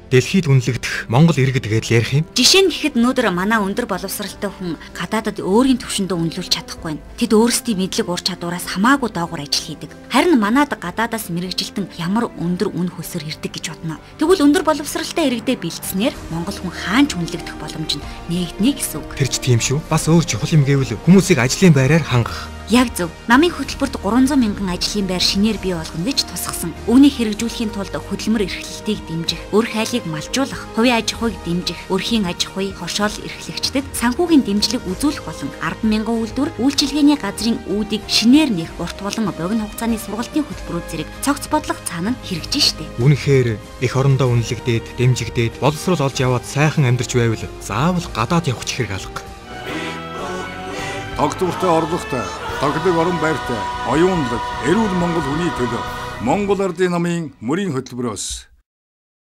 Дэлхийд үнэлэгдэх Монгол иргэд гэдээ ярих юм. Жишээ нь гэхэд өнөөдөр манай өндөр боловсралтай хүн гадаадад өөрийн төвшөндөө үнэлүүлж чадахгүй байна. Тэд өөрсдийн мэдлэг ур чадвараас хамаагүй доогуур ажил хийдэг. Харин манад гадаадаас мэрэгжилтэн ямар өндөр үн хөсөр ирдэг гэж бодно. Тэгвэл өндөр боловсралтай иргэдээ бэлдснээр Монгол хүн хаанч үнэлэгдэх боломж нь нэгднэ гэсэн үг. Тэр ч тийм шүү. Бас өөр чухал юм гэвэл хүмүүсийг ажлын байраар хангах. Яг зөв. Намын хөтөлбөрт 300 мянган ажлын байр шинээр бий болгоно гэж тусгасан. Үүнийг хэрэгжүүлэхийн тулд хөдөлмөр эрхлэлтийг дэмжих, өр хайлыг малжуулах, хувийн аж ахуйг дэмжих, өрхийн аж ахуй, хошоол эрхлэгчдэд санхүүгийн дэмжлэг үзүүлэх болон 10,000 үйлдвэр, үйлчилгээний газрын үүдийг шинээр нээх урт болон богино хугацааны сургалтын хөтөлбөрүүд зэрэг цогц бодлого цаана хэрэгжиж штэ. Үнэхээр эх орондоо үнэлэгдээд, дэмжигдээд, боловсрол олж яваад сайхан амьдарч байвал заавал гадаад явах хэрэг алга. Тогтвортой орлоготой, тогтдог орон байртай, оюунлаг, эрүүл Монгол хүний төлөө Монгол Ардын намын мөрийн хөтөлбөрөөс